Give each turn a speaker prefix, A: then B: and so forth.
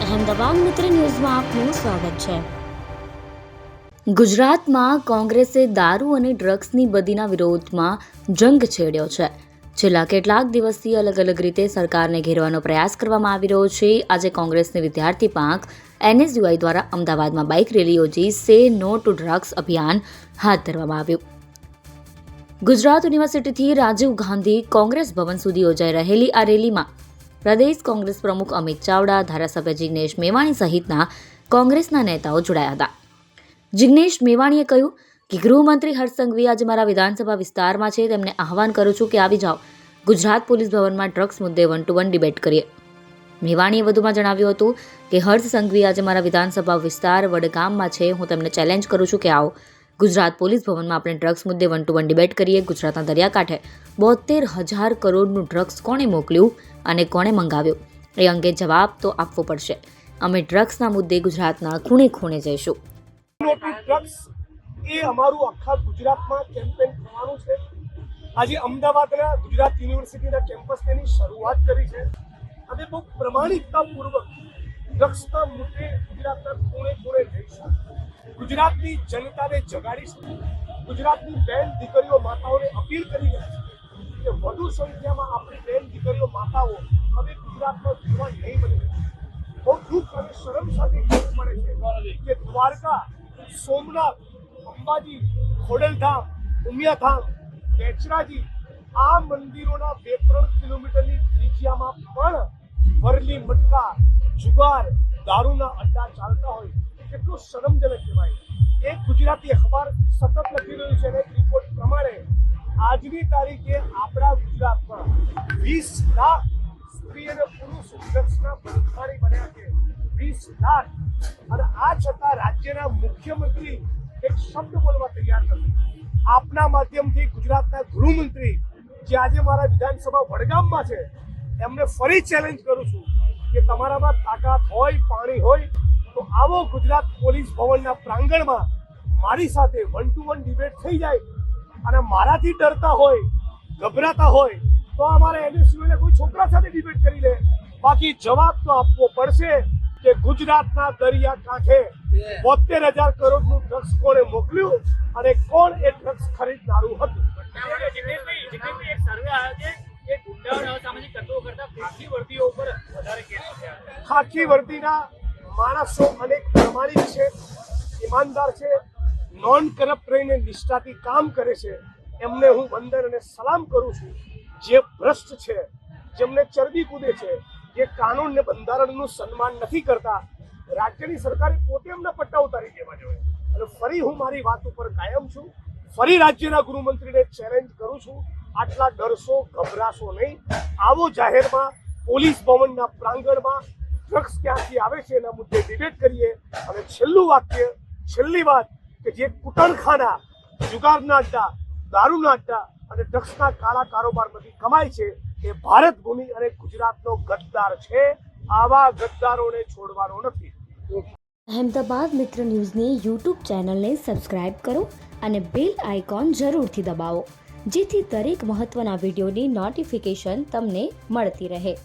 A: અહેમદાબાદ મિત્ર ન્યૂઝમાં આપનું સ્વાગત છે। ગુજરાતમાં કોંગ્રેસે દારૂ અને ડ્રગ્સની બદીના વિરોધમાં જંગ છેડ્યો છે। છેલ્લા કેટલાક દિવસથી અલગ અલગ રીતે સરકારને ઘેરવાનો પ્રયાસ કરવામાં આવી રહ્યો છે। આજે કોંગ્રેસની વિદ્યાર્થી પાંખ NSUI દ્વારા અમદાવાદમાં બાઇક રેલી યોજી સે નો ટુ ડ્રગ્સ અભિયાન હાથ ધરવામાં આવ્યું। ગુજરાત યુનિવર્સિટીથી રાજીવ ગાંધી કોંગ્રેસ ભવન સુધી યોજાઈ રહેલી આ રેલીમાં પ્રદેશ કોંગ્રેસ પ્રમુખ અમિત ચાવડા, ધારાસભ્ય જિગ્નેશ મેવાણી સહિતના કોંગ્રેસના નેતાઓ જોડાયા હતા। જિગ્નેશ મેવાણીએ કહ્યું કે ગૃહમંત્રી હર્ષ સંઘવી આજે મારા વિધાનસભા વિસ્તારમાં છે, તેમને આહવાન કરું છું કે આવી જાઓ, ગુજરાત પોલીસ ભવનમાં ડ્રગ્સ મુદ્દે 1-to-1 ડિબેટ કરીએ। મેવાણીએ વધુમાં જણાવ્યું હતું કે હર્ષ સંઘવી આજે મારા વિધાનસભા વિસ્તાર વડગામમાં છે, હું તેમને ચેલેન્જ કરું છું કે આવો, ગુજરાત પોલીસ ભવનમાં આપણે ડ્રગ્સ મુદ્દે 1-to-1 ડિબેટ કરીએ। ગુજરાતના દરિયાકાંઠે 72,000 કરોડનું ડ્રગ્સ કોણે મોકલ્યું અને કોણે મંગાવ્યું એ અંગે જવાબ તો આપવો પડશે। અમે ડ્રગ્સના મુદ્દે ગુજરાતના ખૂણે ખૂણે જઈશું।
B: ડ્રગ્સ એ અમારું આખા ગુજરાતમાં કેમ્પેન થવાનું છે। આજે અમદાવાદના ગુજરાત યુનિવર્સિટીના કેમ્પસ તેની શરૂઆત કરી છે અને બહુ પ્રમાણિકતાપૂર્વક ડ્રગ્સના મુદ્દે ગુજરાતના ખૂણે ખૂણે જઈશું। ગુજરાતની જનતાને જગાડીશું। ગુજરાતની બહેન દીકરીઓ માતાઓને અપીલ કરી રહ્યા છે કે વધુ સંખ્યામાં આપણી બહેન દીકરીઓ માતાઓ હવે ગુજરાતમાં જીવવા નહીં બની। બહુ દુઃખ અને શરમ સાથે કહેવું પડે છે કે દ્વારકા, સોમનાથ, અંબાજી, ખોડલધામ, ઉમિયાધામ, બેચરાજી આ મંદિરોના 2-3 કિલોમીટરની ત્રિજ્યામાં પણ વરલી મટકા, જુગાર, દારૂના અડ્ડા ચાલતા હોય, કેટલું શરમજનક કહેવાય। એક ગુજરાતી અખબાર સતત લખી રહ્યું છે અને રિપોર્ટ પ્રમાણે આજની તારીખે આપણા ગુજરાતમાં 20 લાખ સ્ત્રી અને પુરુષ ડ્રગ્સના ભિખારી બન્યા છે। 20 લાખ, અને આ છતાં રાજ્યના મુખ્યમંત્રી એક શબ્દ બોલવા તૈયાર નથી। આપના માધ્યમથી ગુજરાતના ગૃહમંત્રી જે આજે મારા વિધાનસભા વડગામમાં છે, એમને ફરી ચેલેન્જ કરું છું કે તમારામાં તાકાત હોય, પાણી હોય તો આવો ગુજરાત પોલીસ ભવનના પ્રાંગણમાં મારી સાથે 1-to-1 ડિબેટ થઈ જાય। અને મારાથી ડરતા હોય, ગભરાતા હોય તો અમારે NSUને કોઈ છોકરા સાથે ડિબેટ કરી લે, બાકી જવાબ તો આપવો પડશે કે ગુજરાતના દરિયા કાંઠે 72,000 કરોડનું ડ્રગ્સ કોણે મોકલ્યું અને કોણ એ ડ્રગ્સ ખરીદનારું હતું।
C: એક સર્વે આવ્યો છે કે ગુંડાઓ સામાજિક તત્વો કરતા ખાખી વર્દીઓ ઉપર વધારે કેસ થયા।
B: ખાખી વર્દીના માણસો અનેક પ્રમાણિક છે, ઈમાનદાર છે, નોન કરપ્ટ રહીને નિષ્ઠાથી કામ કરે છે, એમને હું વંદન અને સલામ કરું છું। જે ભ્રષ્ટ છે, જેમને ચરબી કૂદે છે, જે કાનૂન ને બંધારણનું સન્માન નથી કરતા, રાજ્યની સરકારે પોતે એમના પટ્ટા ઉતારી દેવા જોઈએ। અને ફરી હું મારી વાત ઉપર કાયમ છું, ફરી રાજ્યના ગૃહમંત્રીને ચેલેન્જ કરું છું, આટલા ડરશો, ગભરાશો નહીં, આવો જાહેરમાં પોલીસ ભવનના પ્રાંગણમાં ડ્રગ્સ ક્યાંથી આવે છે એના મુદ્દે ડિબેટ કરીએ। અને છેલ્લું વાક્ય, છેલ્લી વાત કે જે કુટણખાના, જુગારના અડ્ડા, દારૂના અડ્ડા અને ડ્રગ્સના કાળા કારોબારમાંથી કમાય છે એ ભારત ભૂમિ અને ગુજરાતનો ગદ્દાર છે। આવા ગદ્દારોને છોડવાનો નથી।
A: અહેમદાબાદ મિત્ર ન્યૂઝની યુટ્યુબ ચેનલને સબસ્ક્રાઇબ કરો અને બેલ આઇકોન જરૂરથી દબાવો, જેથી દરેક મહત્ત્વના વિડીયોની નોટિફિકેશન તમને મળતી રહે।